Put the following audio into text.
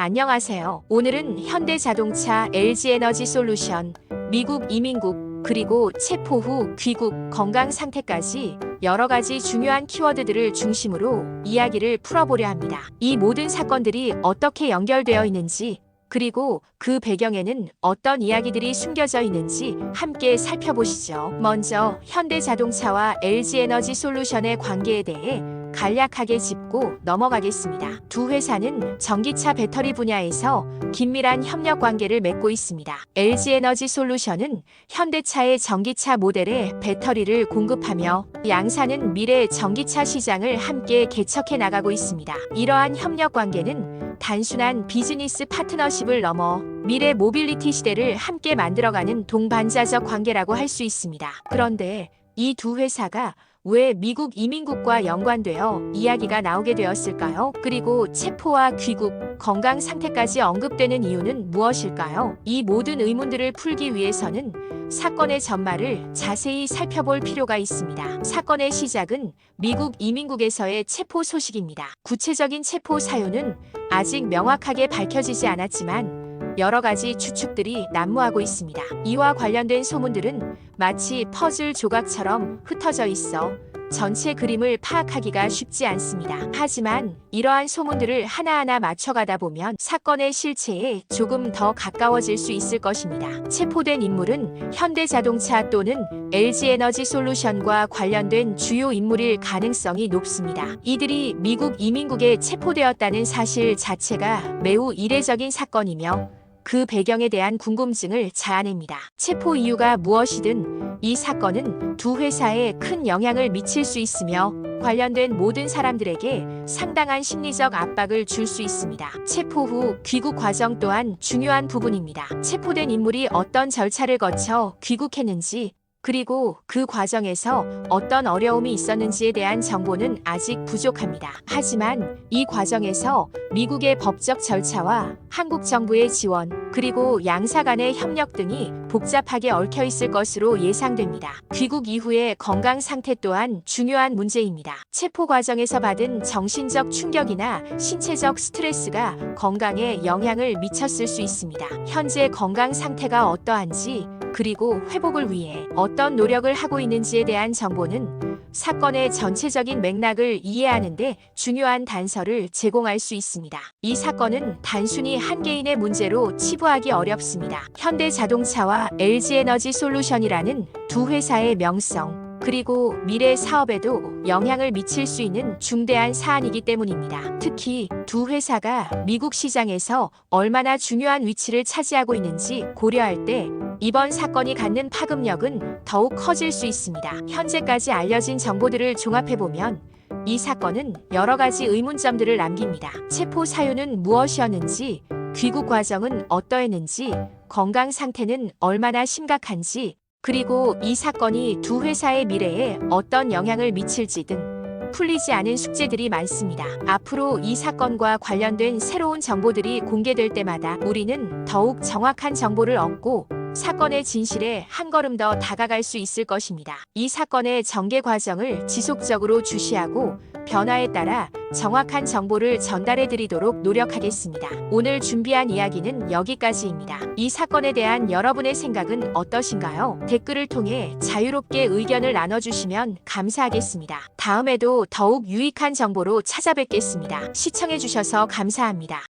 안녕하세요. 오늘은 현대자동차, LG에너지솔루션, 미국 이민국, 그리고 체포 후 귀국, 건강 상태까지 여러 가지 중요한 키워드들을 중심으로 이야기를 풀어보려 합니다. 이 모든 사건들이 어떻게 연결되어 있는지, 그리고 그 배경에는 어떤 이야기들이 숨겨져 있는지 함께 살펴보시죠. 먼저 현대자동차와 LG에너지솔루션의 관계에 대해 간략하게 짚고 넘어가겠습니다. 두 회사는 전기차 배터리 분야에서 긴밀한 협력 관계를 맺고 있습니다. LG에너지솔루션은 현대차의 전기차 모델에 배터리를 공급하며 양사는 미래 전기차 시장을 함께 개척해 나가고 있습니다. 이러한 협력 관계는 단순한 비즈니스 파트너십을 넘어 미래 모빌리티 시대를 함께 만들어가는 동반자적 관계라고 할 수 있습니다. 그런데 이 두 회사가 왜 미국 이민국과 연관되어 이야기가 나오게 되었을까요? 그리고 체포와 귀국, 건강 상태까지 언급되는 이유는 무엇일까요? 이 모든 의문들을 풀기 위해서는 사건의 전말을 자세히 살펴볼 필요가 있습니다. 사건의 시작은 미국 이민국에서의 체포 소식입니다. 구체적인 체포 사유는 아직 명확하게 밝혀지지 않았지만 여러 가지 추측들이 난무하고 있습니다. 이와 관련된 소문들은 마치 퍼즐 조각처럼 흩어져 있어 전체 그림을 파악하기가 쉽지 않습니다. 하지만 이러한 소문들을 하나하나 맞춰가다 보면 사건의 실체에 조금 더 가까워질 수 있을 것입니다. 체포된 인물은 현대자동차 또는 LG에너지솔루션과 관련된 주요 인물일 가능성이 높습니다. 이들이 미국 이민국에 체포되었다는 사실 자체가 매우 이례적인 사건이며 그 배경에 대한 궁금증을 자아냅니다. 체포 이유가 무엇이든 이 사건은 두 회사에 큰 영향을 미칠 수 있으며 관련된 모든 사람들에게 상당한 심리적 압박을 줄 수 있습니다. 체포 후 귀국 과정 또한 중요한 부분입니다. 체포된 인물이 어떤 절차를 거쳐 귀국했는지, 그리고 그 과정에서 어떤 어려움이 있었는지에 대한 정보는 아직 부족합니다. 하지만 이 과정에서 미국의 법적 절차와 한국 정부의 지원, 그리고 양사 간의 협력 등이 복잡하게 얽혀 있을 것으로 예상됩니다. 귀국 이후의 건강 상태 또한 중요한 문제입니다. 체포 과정에서 받은 정신적 충격이나 신체적 스트레스가 건강에 영향을 미쳤을 수 있습니다. 현재 건강 상태가 어떠한지, 그리고 회복을 위해 어떤 노력을 하고 있는지에 대한 정보는 사건의 전체적인 맥락을 이해하는 데 중요한 단서를 제공할 수 있습니다. 이 사건은 단순히 한 개인의 문제로 치부하기 어렵습니다. 현대자동차와 LG에너지솔루션이라는 두 회사의 명성, 그리고 미래 사업에도 영향을 미칠 수 있는 중대한 사안이기 때문입니다. 특히 두 회사가 미국 시장에서 얼마나 중요한 위치를 차지하고 있는지 고려할 때 이번 사건이 갖는 파급력은 더욱 커질 수 있습니다. 현재까지 알려진 정보들을 종합해보면 이 사건은 여러 가지 의문점들을 남깁니다. 체포 사유는 무엇이었는지, 귀국 과정은 어떠했는지, 건강 상태는 얼마나 심각한지, 그리고 이 사건이 두 회사의 미래에 어떤 영향을 미칠지 등 풀리지 않은 숙제들이 많습니다. 앞으로 이 사건과 관련된 새로운 정보들이 공개될 때마다 우리는 더욱 정확한 정보를 얻고 사건의 진실에 한 걸음 더 다가갈 수 있을 것입니다. 이 사건의 전개 과정을 지속적으로 주시하고 변화에 따라 정확한 정보를 전달해 드리도록 노력하겠습니다. 오늘 준비한 이야기는 여기까지입니다. 이 사건에 대한 여러분의 생각은 어떠신가요? 댓글을 통해 자유롭게 의견을 나눠주시면 감사하겠습니다. 다음에도 더욱 유익한 정보로 찾아뵙겠습니다. 시청해주셔서 감사합니다.